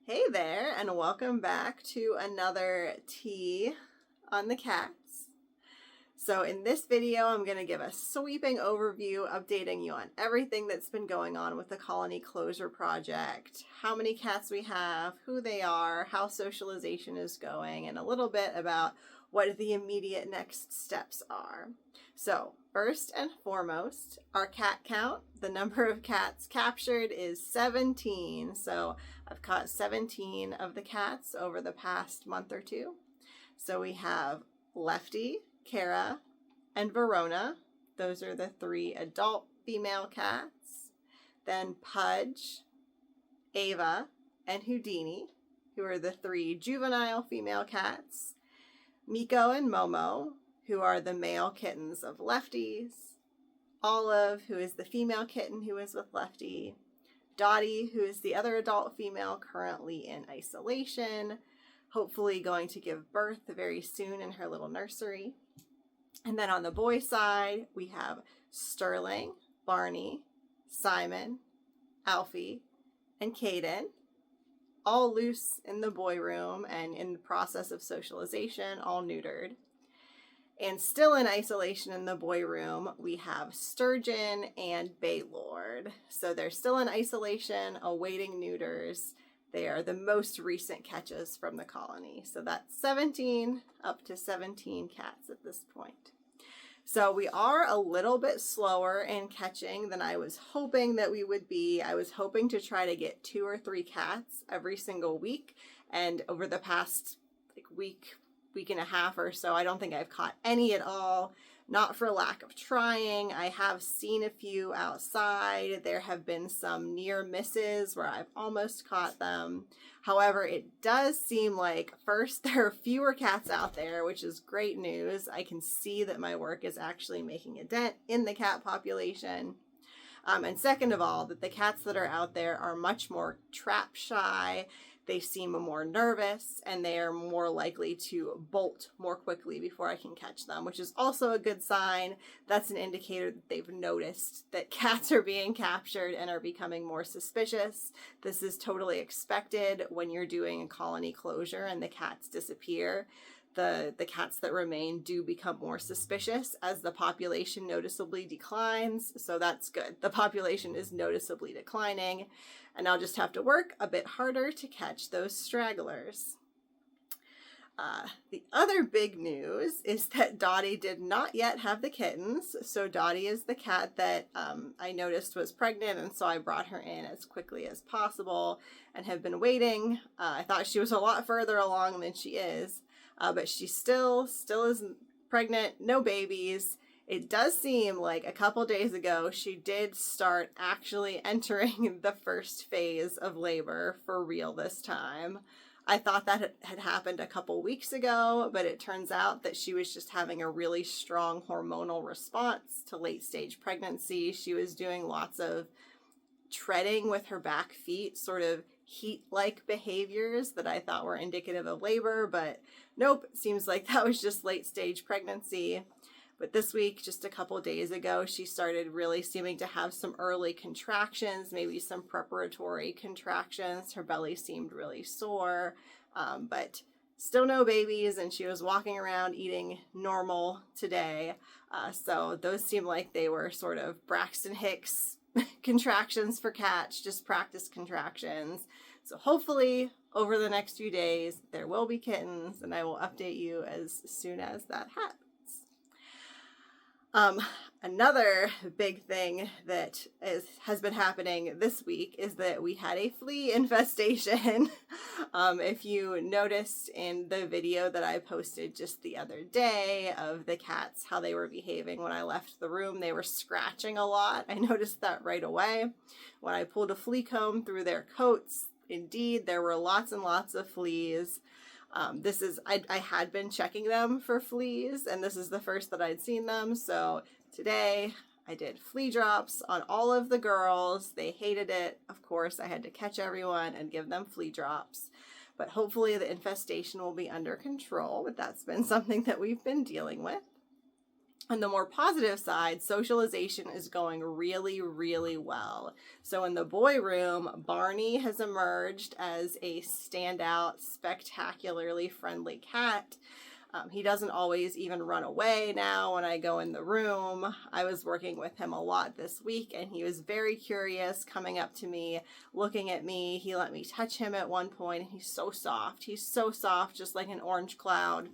Hey there, and welcome back to another tea on the cats. So in this video, I'm going to give a sweeping overview, updating you on everything that's been going on with the colony closure project, how many cats we have, who they are, how socialization is going, and a little bit about what the immediate next steps are. So first and foremost, our cat count, the number of cats captured is 17. So I've caught 17 of the cats over the past month or two. So we have Lefty, Kara, and Verona. Those are the 3 adult female cats. Then Pudge, Ava, and Houdini, who are the 3 juvenile female cats. Miko and Momo, who are the male kittens of Lefties. Olive, who is the female kitten who is with Lefty. Dottie, who is the other adult female currently in isolation, hopefully going to give birth very soon in her little nursery. And then on the boy side, we have Sterling, Barney, Simon, Alfie, and Caden, all loose in the boy room and in the process of socialization, all neutered. And still in isolation in the boy room, we have Sturgeon and Baylord. So they're still in isolation, awaiting neuters. They are the most recent catches from the colony. So that's 17, up to 17 cats at this point. So we are a little bit slower in catching than I was hoping that we would be. I was hoping to try to get 2 or 3 cats every single week. And over the past week and a half or so, I don't think I've caught any at all. Not for lack of trying. I have seen a few outside. There have been some near misses where I've almost caught them. However, it does seem like, first, there are fewer cats out there, which is great news. I can see that my work is actually making a dent in the cat population. And second of all, that the cats that are out there are much more trap shy. They seem more nervous, and they are more likely to bolt more quickly before I can catch them, which is also a good sign. That's an indicator that they've noticed that cats are being captured and are becoming more suspicious. This is totally expected when you're doing a colony closure and the cats disappear. The cats that remain do become more suspicious as the population noticeably declines, so that's good. The population is noticeably declining, and I'll just have to work a bit harder to catch those stragglers. The other big news is that Dottie did not yet have the kittens. So Dottie is the cat that I noticed was pregnant, and so I brought her in as quickly as possible and have been waiting. I thought she was a lot further along than she is, but she still isn't pregnant, no babies. It does seem like a couple days ago, she did start actually entering the first phase of labor for real this time. I thought that had happened a couple weeks ago, but it turns out that she was just having a really strong hormonal response to late-stage pregnancy. She was doing lots of treading with her back feet, sort of heat-like behaviors that I thought were indicative of labor, but nope, it seems like that was just late-stage pregnancy. But this week, just a couple days ago, she started really seeming to have some early contractions, maybe some preparatory contractions. Her belly seemed really sore, but still no babies, and she was walking around eating normal today. So those seem like they were sort of Braxton Hicks contractions for cats, just practice contractions. So hopefully over the next few days, there will be kittens, and I will update you as soon as that happens. Another big thing that has been happening this week is that we had a flea infestation. If you noticed in the video that I posted just the other day of the cats, how they were behaving when I left the room, they were scratching a lot. I noticed that right away. When I pulled a flea comb through their coats, indeed, there were lots and lots of fleas. I had been checking them for fleas, and this is the first that I'd seen them. So today I did flea drops on all of the girls. They hated it. Of course, I had to catch everyone and give them flea drops. But hopefully the infestation will be under control, but that's been something that we've been dealing with. On the more positive side, socialization is going really, really well. So in the boy room, Barney has emerged as a standout, spectacularly friendly cat. He doesn't always even run away now when I go in the room. I was working with him a lot this week, and he was very curious, coming up to me, looking at me. He let me touch him at one point, and he's so soft. He's so soft, just like an orange cloud.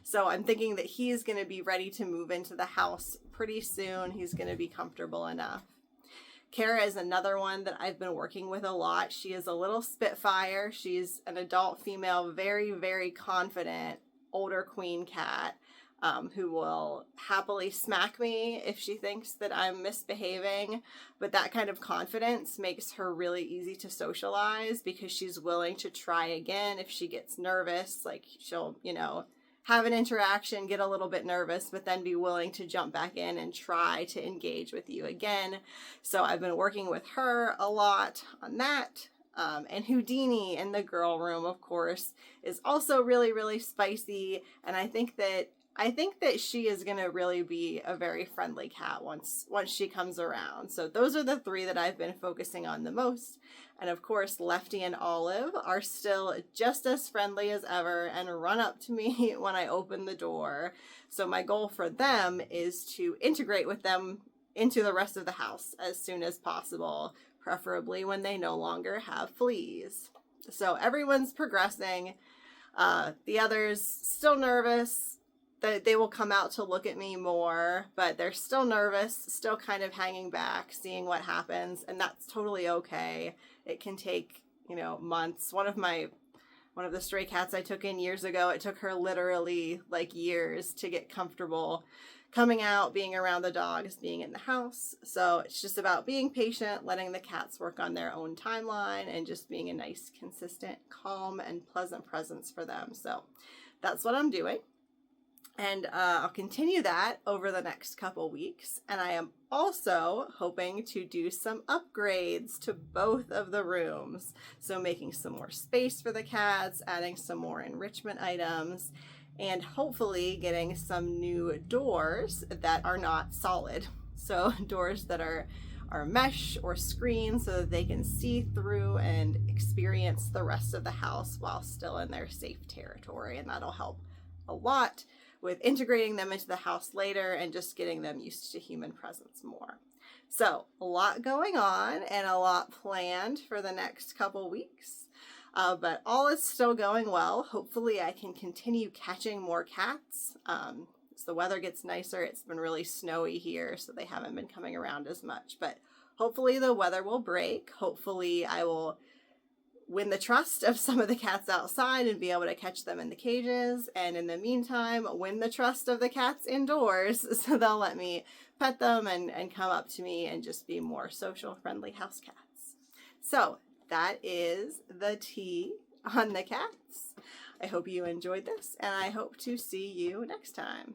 So I'm thinking that he's going to be ready to move into the house pretty soon. He's going to be comfortable enough. Kara is another one that I've been working with a lot. She is a little spitfire. She's an adult female, very, very confident, older queen cat who will happily smack me if she thinks that I'm misbehaving. But that kind of confidence makes her really easy to socialize because she's willing to try again if she gets nervous. Like she'll, have an interaction, get a little bit nervous, but then be willing to jump back in and try to engage with you again. So I've been working with her a lot on that. And Houdini in the girl room, of course, is also really, really spicy. And I think that she is going to really be a very friendly cat once she comes around. So those are the three that I've been focusing on the most. And of course, Lefty and Olive are still just as friendly as ever and run up to me when I open the door. So my goal for them is to integrate with them into the rest of the house as soon as possible, preferably when they no longer have fleas. So everyone's progressing. The others still nervous. They will come out to look at me more, but they're still nervous, still kind of hanging back, seeing what happens, and that's totally okay. It can take, months. One of the stray cats I took in years ago, it took her literally like years to get comfortable coming out, being around the dogs, being in the house. So it's just about being patient, letting the cats work on their own timeline, and just being a nice, consistent, calm, and pleasant presence for them. So that's what I'm doing. And I'll continue that over the next couple weeks. And I am also hoping to do some upgrades to both of the rooms. So making some more space for the cats, adding some more enrichment items, and hopefully getting some new doors that are not solid. So doors that are mesh or screen so that they can see through and experience the rest of the house while still in their safe territory. And that'll help a lot with integrating them into the house later and just getting them used to human presence more. So a lot going on and a lot planned for the next couple weeks, but all is still going well. Hopefully I can continue catching more cats. As the weather gets nicer, it's been really snowy here, so they haven't been coming around as much, but hopefully the weather will break. Hopefully I will win the trust of some of the cats outside and be able to catch them in the cages. And in the meantime, win the trust of the cats indoors so they'll let me pet them and come up to me and just be more social, friendly house cats. So that is the tea on the cats. I hope you enjoyed this, and I hope to see you next time.